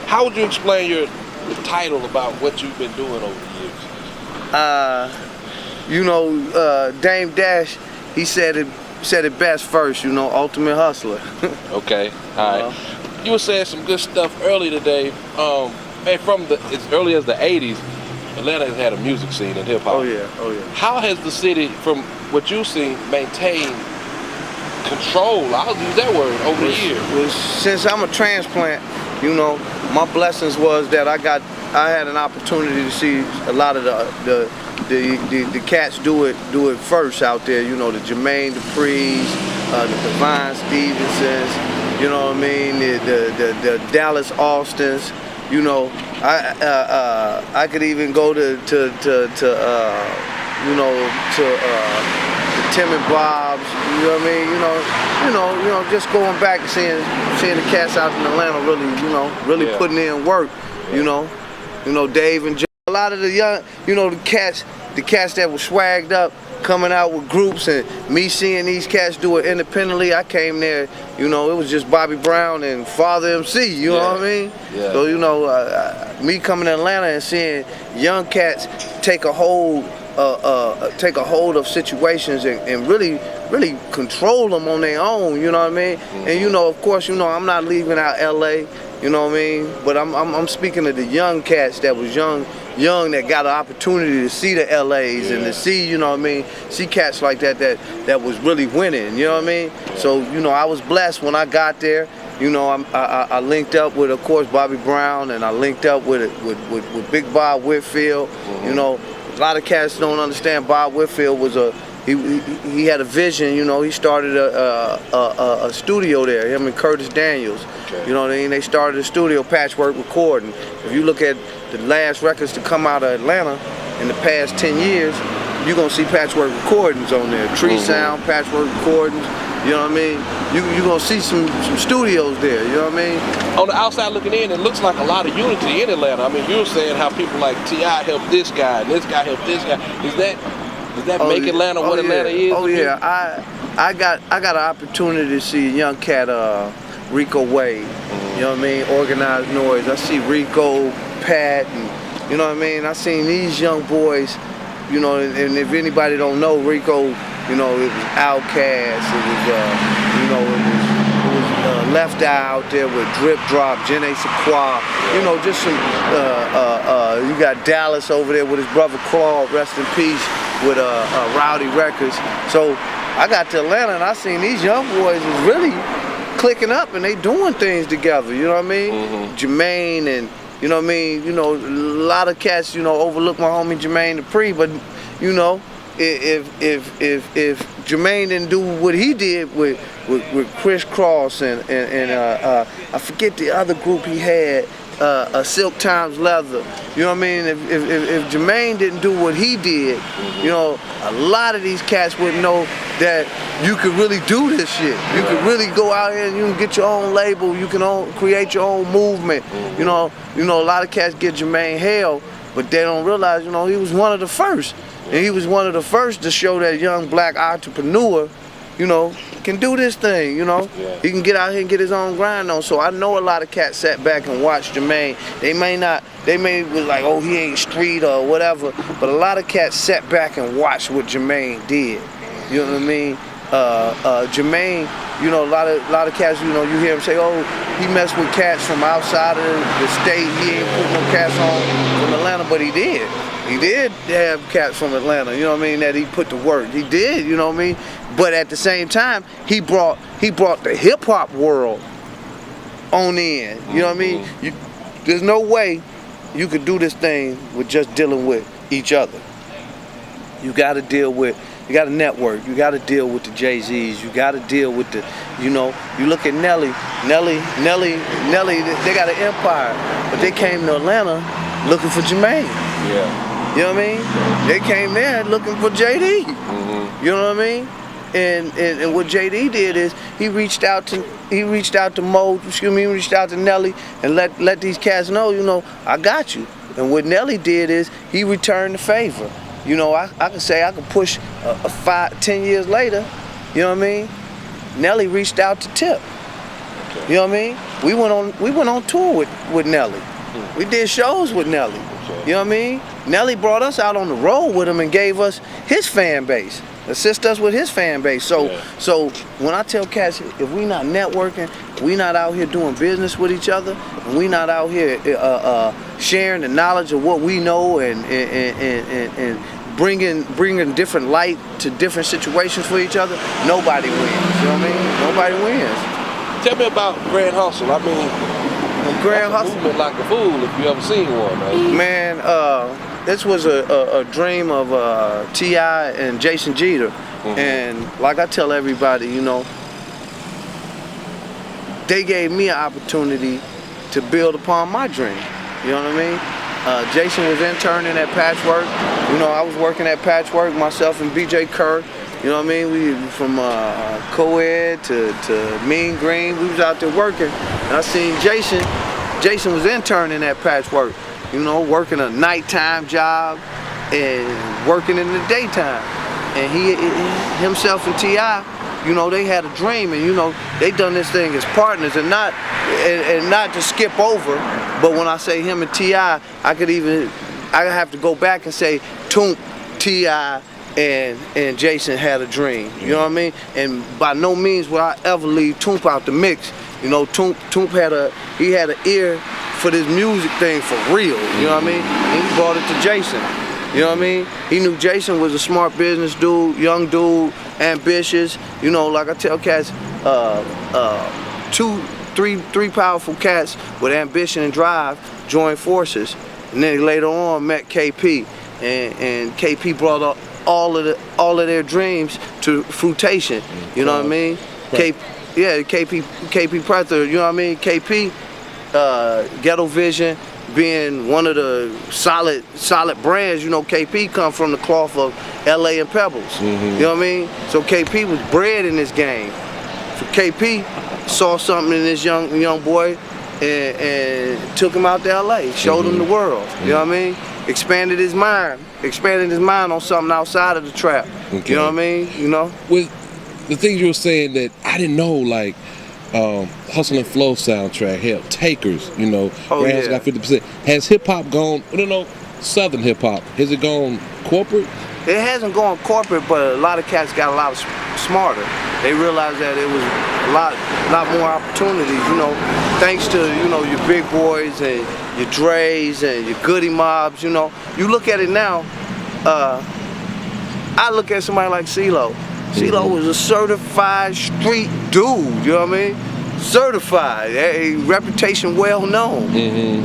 How would you explain your title about what you've been doing over the years? Dame Dash, he said it best first, ultimate hustler. Okay, all right. You were saying some good stuff earlier today. Man, from as early as the 80s, Atlanta has had a music scene in hip hop. Oh yeah. How has the city, from what you've seen, maintained control, I'll use that word, over the years? Well, since I'm a transplant, my blessings was that I had an opportunity to see a lot of the cats do it first out there. The Jermaine Duprees, the Divine Stevensons, you know what I mean, the Dallas Austins. I could even go to the Tim and Bob's, you know what I mean? Just going back and seeing the cats out in Atlanta really putting in work, Dave and Joe. A lot of the young, the cats that were swagged up, coming out with groups, and me seeing these cats do it independently. I came there, it was just Bobby Brown and Father MC, you know what I mean? Yeah. So, me coming to Atlanta and seeing young cats take a hold of situations and really control them on their own, you know what I mean? And of course, I'm not leaving out LA, you know what I mean? But I'm speaking of the young cats that was young that got an opportunity to see the LAs and to see, see cats like that was really winning, you know what I mean? So, I was blessed when I got there. I linked up with, of course, Bobby Brown, and I linked up with Big Bob Whitfield. A lot of cats don't understand Bob Whitfield was he had a vision. He started a studio there, him and Curtis Daniels. Okay. You know what I mean? They started a studio, Patchwork Recording. If you look at the last records to come out of Atlanta in the past 10 years, you're gonna see Patchwork Recordings on there. Tree Sound, Patchwork Recordings. You know what I mean? You're gonna see some studios there, you know what I mean? On the outside looking in, it looks like a lot of unity in Atlanta. I mean, you were saying how people like T.I. helped this guy and this guy helped this guy. Does that make Atlanta what Atlanta is? Oh yeah, I got an opportunity to see a young cat, Rico Wade. You know what I mean? Organized Noise. I see Rico, Pat, and you know what I mean? I seen these young boys, and if anybody don't know, Rico, it was Outkast, it was Left Eye out there with Drip Drop, Janae Sequoia, just some, you got Dallas over there with his brother Claude, rest in peace, with Rowdy Records. So I got to Atlanta and I seen these young boys is really clicking up and they doing things together, you know what I mean? Jermaine and, you know what I mean? A lot of cats, overlook my homie Jermaine Dupree, but, if Jermaine didn't do what he did with Chris Cross and I forget the other group he had, Silk Times Leather. You know what I mean? If Jermaine didn't do what he did, a lot of these cats wouldn't know that you could really do this shit. You could really go out here and you can get your own label. You can create your own movement. A lot of cats get Jermaine hell, but they don't realize, he was one of the first. And he was one of the first to show that young black entrepreneur, can do this thing, He can get out here and get his own grind on. So I know a lot of cats sat back and watched Jermaine. They may was like, oh, he ain't street or whatever, but a lot of cats sat back and watched what Jermaine did. You know what I mean? Jermaine, a lot of cats, you hear him say, oh, he messed with cats from outside of the state. He ain't put no cats on from Atlanta, but he did. He did have cats from Atlanta, you know what I mean, that he put to work. He did, you know what I mean? But at the same time, he brought the hip hop world on in. You know what I mean? There's no way you could do this thing with just dealing with each other. You gotta network, you gotta deal with the Jay-Z's, you gotta deal with the, you look at Nelly, they got an empire, but they came to Atlanta looking for Jermaine. Yeah. You know what I mean? They came there looking for JD. You know what I mean? And what JD did is he reached out to Nelly and let these cats know, I got you. And what Nelly did is he returned the favor. I can say I can push 5-10 years later, you know what I mean? Nelly reached out to Tip. You know what I mean? We went on tour with Nelly. We did shows with Nelly. You know what I mean? Nelly brought us out on the road with him and gave us his fan base. Assist us with his fan base. So when I tell cats, if we not networking, we not out here doing business with each other, and we not out here sharing the knowledge of what we know and bringing different light to different situations for each other, nobody wins. You know what I mean? Nobody wins. Tell me about Grand Hustle. I mean, Grand Hustle movement like a fool if you ever seen one, man. Man, this was a dream of T.I. and Jason Jeter. And like I tell everybody, you know, they gave me an opportunity to build upon my dream. You know what I mean? Jason was interning at Patchwork. You know, I was working at Patchwork, myself and B.J. Kerr. You know what I mean? We from co-ed to Mean Green, we was out there working. And I seen Jason. Jason was interning at Patchwork, you know, working a nighttime job and working in the daytime. And he himself and T.I., you know, they had a dream, and you know, they done this thing as partners and not to skip over. But when I say him and T.I., I have to go back and say Toomp, T.I., and Jason had a dream. You know what I mean? And by no means will I ever leave Toomp out the mix. You know, Toomp had an ear for this music thing for real. You know what I mean? And he brought it to Jason. You know what I mean? He knew Jason was a smart business dude, young dude, ambitious. You know, like I tell cats, three powerful cats with ambition and drive joined forces. And then later on met KP, and KP brought up all of their dreams to fruition. You know what I mean? Right. KP Prather, you know what I mean? KP, Ghetto Vision, being one of the solid brands, you know, KP come from the cloth of LA and Pebbles. You know what I mean? So KP was bred in this game. So KP saw something in this young boy and took him out to LA, showed him the world. You know what I mean? Expanded his mind on something outside of the trap. You know what I mean? You know? With the things you were saying that I didn't know, like Hustle and Flow soundtrack, hell, Takers, you know, Rams got 50%. Has hip hop gone, I don't know, Southern hip hop, has it gone corporate? It hasn't gone corporate, but a lot of cats got a lot smarter. They realized that it was a lot more opportunities, you know, thanks to, you know, your big boys and your Dre's and your Goody Mobs, you know. You look at it now, I look at somebody like Cee-Lo. Cee-Lo was a certified street dude, you know what I mean? Certified, a reputation well known.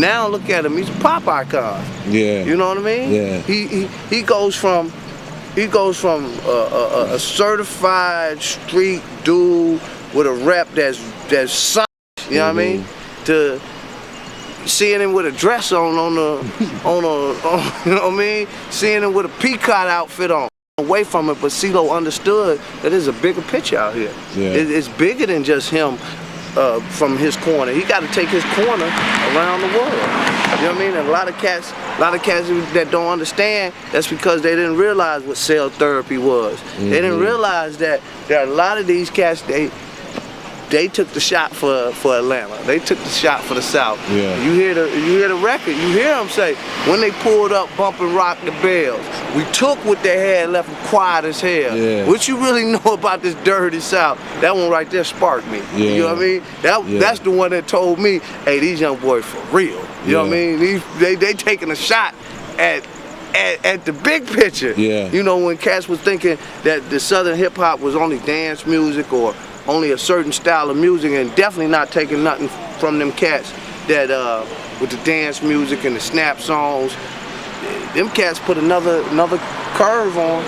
Now look at him, he's a pop icon. Yeah. You know what I mean? Yeah. He goes from a certified street dude with a rep that's solid, you know what I mean? To seeing him with a dress on you know what I mean? Seeing him with a peacock outfit on. Away from it, but Cee-Lo understood that there's a bigger picture out here. Yeah. It's bigger than just him from his corner. He got to take his corner around the world. You know what I mean? And a lot of cats that don't understand, that's because they didn't realize what cell therapy was. They didn't realize that there are a lot of these cats, they took the shot for Atlanta. They took the shot for the South. Yeah. You hear the record. You hear them say, when they pulled up, bumping rock the bells. We took what they had, left them quiet as hell. Yeah. What you really know about this dirty South? That one right there sparked me. Yeah. You know what I mean? That's the one that told me, hey, these young boys for real. You know what I mean? They taking a shot at the big picture. Yeah. You know, when cats was thinking that the Southern hip hop was only dance music or only a certain style of music, and definitely not taking nothing from them cats that with the dance music and the snap songs. Them cats put another curve on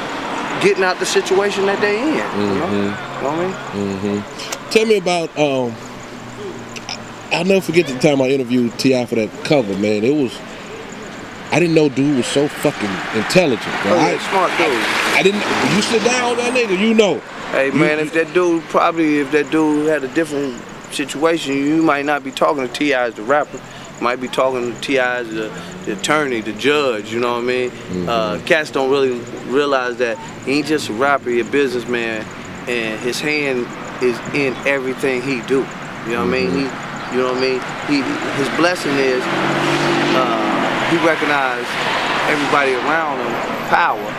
getting out the situation that they in. You know what I mean? Tell me about I'll never forget the time I interviewed T.I. for that cover, man. I didn't know dude was so fucking intelligent. Smart dude. I didn't. You sit down with that nigga, you know. Hey man, if that dude had a different situation, you might not be talking to T.I. as the rapper. You might be talking to T.I. as the attorney, the judge, you know what I mean? Cats don't really realize that he ain't just a rapper, he a businessman, and his hand is in everything he do. You know what I mean? You know what I mean? His blessing is he recognized everybody around him power.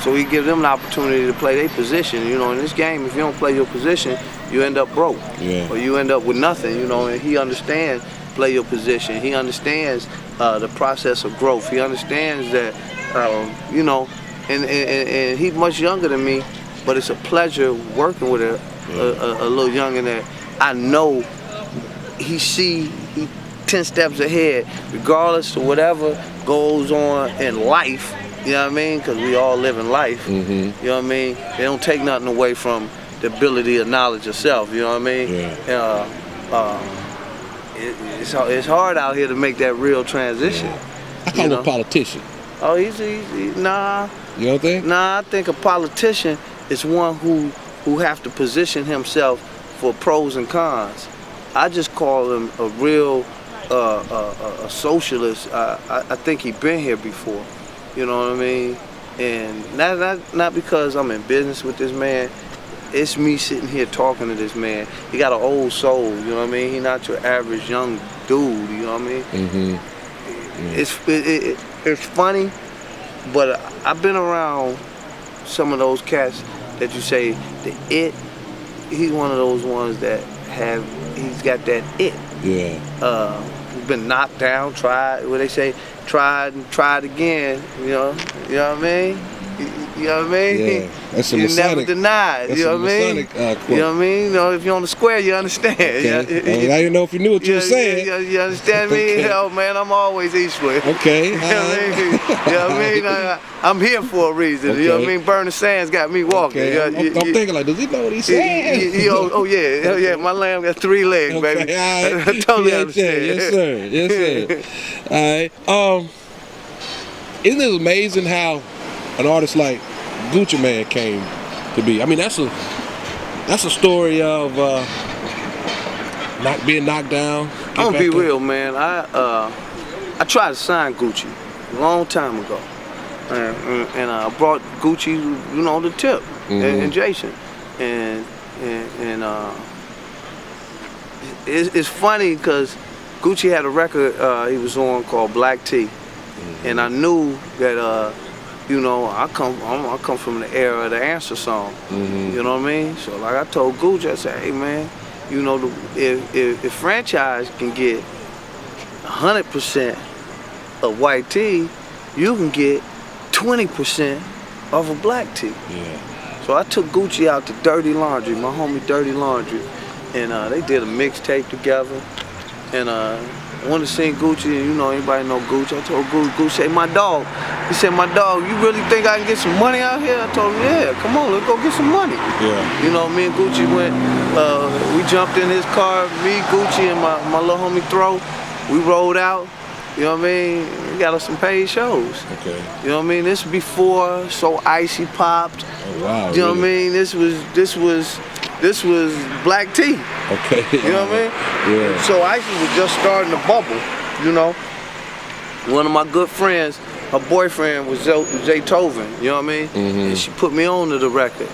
So he gives them an opportunity to play their position. You know, in this game, if you don't play your position, you end up broke. Yeah. Or you end up with nothing, you know, and he understands play your position. He understands the process of growth. He understands that, you know, and he's much younger than me, but it's a pleasure working with a little youngin' that I know he 10 steps ahead, regardless of whatever goes on in life. You know what I mean? Because we all live in life. You know what I mean? They don't take nothing away from the ability of knowledge of self. You know what I mean? It's hard out here to make that real transition. I call him a politician. Oh, nah. You don't think? Nah, I think a politician is one who have to position himself for pros and cons. I just call him a real a socialist. I think he been here before. You know what I mean? And not because I'm in business with this man. It's me sitting here talking to this man. He got an old soul, you know what I mean? He not your average young dude, you know what I mean? It's funny, but I've been around some of those cats that you say, he's one of those ones that he's got that it. Yeah. He's been knocked down, tried, what they say, tried and tried again, you know what I mean? You know what I mean? Yeah, that's a you Masonic. never denied. That's you know a what I mean? Masonic, you know what I mean? You know, if you're on the square, you understand. Okay. Now you know if you knew what you were saying. You understand me? Okay. Oh man, I'm always eastward. Okay. You know what I mean? You know what I mean? I'm here for a reason. Okay. You know what I mean? Burning Sands got me walking. Okay. I'm thinking like, does he know what he's saying? Oh yeah. My lamb got 3 legs, baby. Right. I totally understand. Yes, sir. Yes, sir. All right. Isn't it amazing how an artist like Gucci Mane came to be? I mean, that's a story of not being knocked down. I'm gonna be real, man. I tried to sign Gucci a long time ago, and I brought Gucci, you know, the Tip and Jason, and it's funny because Gucci had a record he was on called Black Tea, and I knew that. You know, I come from the era of the Answer song. You know what I mean? So like I told Gucci, I said, hey man, you know, if franchise can get 100% of white tea, you can get 20% of a black tea. Yeah. So I took Gucci out to Dirty Laundry, my homie Dirty Laundry, and they did a mixtape together. And I wanted to sing Gucci, and you know, anybody know Gucci. I told Gucci, say, my dog. He said, my dog, you really think I can get some money out here? I told him, yeah, come on, let's go get some money. Yeah. You know, me and Gucci went, we jumped in his car, me, Gucci, and my little homie Throw. We rolled out, you know what I mean? We got us some paid shows. Okay. You know what I mean? This before So Icy popped. Oh, wow. You know what I mean? This was Black Tea. Okay. You know what I mean? Yeah. So Icy was just starting to bubble, you know. One of my good friends, her boyfriend was Jay Tovin, you know what I mean? And she put me on to the record,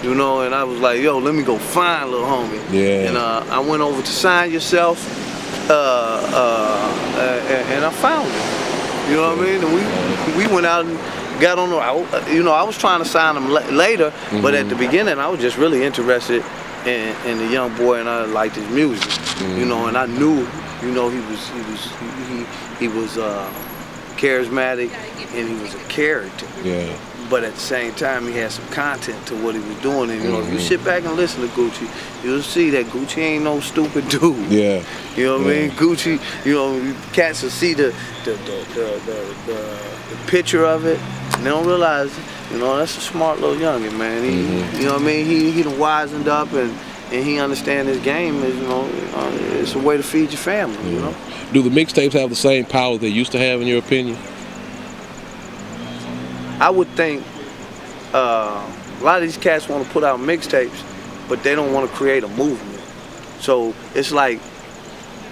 you know, and I was like, yo, let me go find little homie. Yeah. And I went over to Sign Yourself, and I found him. You know what I mean? And we went out and got on the, you know, I was trying to sign him later, but at the beginning I was just really interested in the young boy, and I liked his music, you know, and I knew, you know, he was charismatic, and he was a character. Yeah. But at the same time, he had some content to what he was doing. And you know, if you sit back and listen to Gucci, you'll see that Gucci ain't no stupid dude. Yeah. You know what I mean? Gucci, you know, cats will see the picture of it, and they don't realize, you know, that's a smart little youngin', man. He, you know what I mean? He done wisened up, and he understand his game is, you know, it's a way to feed your family, you know? Do the mixtapes have the same power they used to have, in your opinion? I would think a lot of these cats want to put out mixtapes, but they don't want to create a movement. So it's like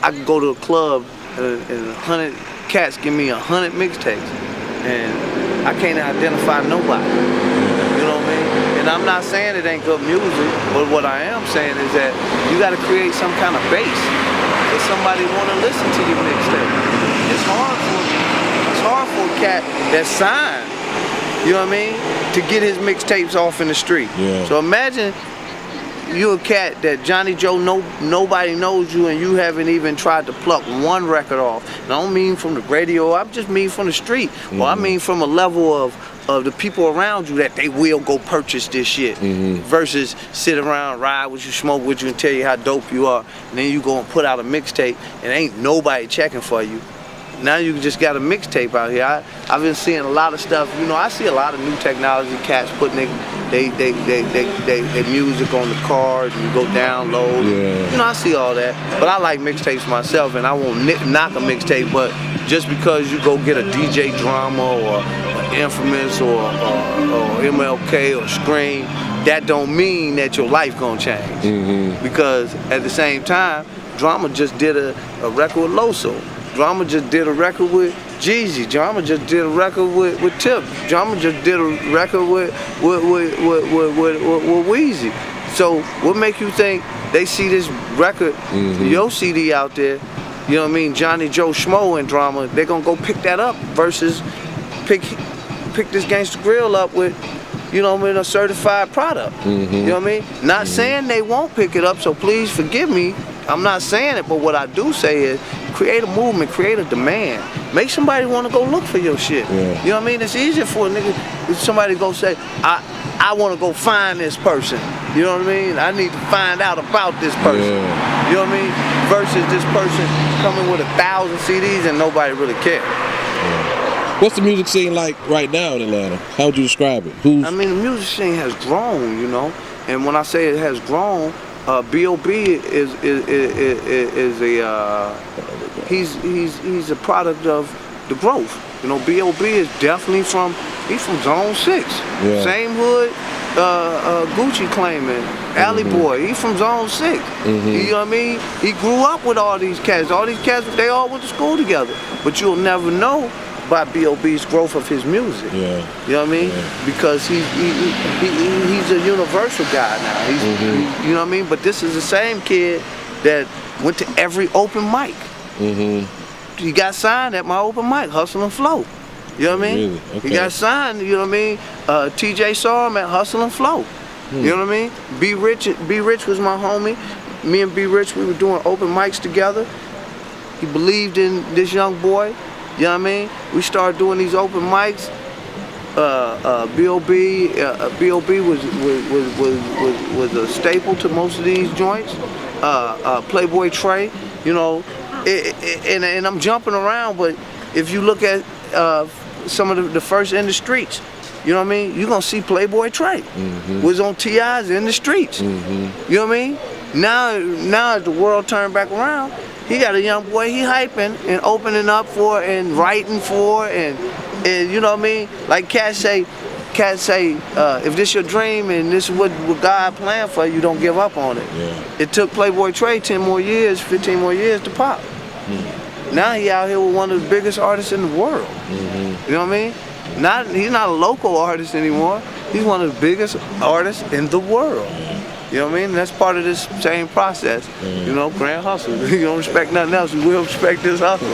I could go to a club and 100 cats give me 100 mixtapes, and I can't identify nobody. You know what I mean? And I'm not saying it ain't good music, but what I am saying is that you got to create some kind of base that somebody want to listen to your mixtape. It's hard for a cat that's signed, you know what I mean, to get his mixtapes off in the street. Yeah. So imagine you a cat that Johnny Joe, nobody knows you, and you haven't even tried to pluck one record off. And I don't mean from the radio, I just mean from the street. Or I mean from a level of the people around you that they will go purchase this shit, versus sit around, ride with you, smoke with you, and tell you how dope you are, and then you go and put out a mixtape and ain't nobody checking for you. Now you just got a mixtape out here. I've been seeing a lot of stuff. You know, I see a lot of new technology. Cats putting they music on the cars, and you go download. Yeah. You know, I see all that. But I like mixtapes myself, and I won't knock a mixtape. But just because you go get a DJ Drama or Infamous or MLK or Scream, that don't mean that your life gonna change. Because at the same time, Drama just did a record with Loso. Drama just did a record with Jeezy. Drama just did a record with Tip. Drama just did a record with Weezy. So what make you think they see this record, your CD out there, you know what I mean, Johnny Joe Schmo and Drama, they're gonna go pick that up versus pick this Gangsta Grill up with, you know what I mean, a certified product. You know what I mean? Not saying they won't pick it up, so please forgive me. I'm not saying it, but what I do say is create a movement, create a demand. Make somebody want to go look for your shit. You know what I mean? It's easier for a nigga, if somebody go say, I want to go find this person. You know what I mean? I need to find out about this person. You know what I mean? Versus this person coming with 1,000 CDs and nobody really cares. What's the music scene like right now in Atlanta? How would you describe it? I mean, the music scene has grown, you know. And when I say it has grown, B.O.B. is a product of the growth. You know, B.O.B. is definitely he's from Zone 6. Same hood, Gucci claiming, Alley Boy, he from Zone 6. You know what I mean? He grew up with all these cats. All these cats, they all went to school together. But you'll never know by B.O.B.'s growth of his music. You know what I mean? Because he's a universal guy now. You know what I mean? But this is the same kid that went to every open mic. He got signed at my open mic, Hustle and Flow. You know what I mean? He got signed, you know what I mean? TJ saw him at Hustle and Flow. You know what I mean? B Rich was my homie. Me and B Rich, we were doing open mics together. He believed in this young boy. You know what I mean? We started doing these open mics. B.O.B. was a staple to most of these joints. Playboy Trey, you know, and I'm jumping around, but if you look at some of the first in the streets, you know what I mean? You're gonna see Playboy Trey was on T.I.'s in the streets. You know what I mean? Now as the world turned back around, he got a young boy he hyping and opening up for and writing for and you know what I mean? Like cats say, if this your dream and this is what God planned for you, don't give up on it. It took Playboy Trey 10 more years, 15 more years to pop. Now he out here with one of the biggest artists in the world. You know what I mean? He's not a local artist anymore. He's one of the biggest artists in the world. You know what I mean? That's part of this same process. You know, grand hustle. You don't respect nothing else, you will respect this hustle.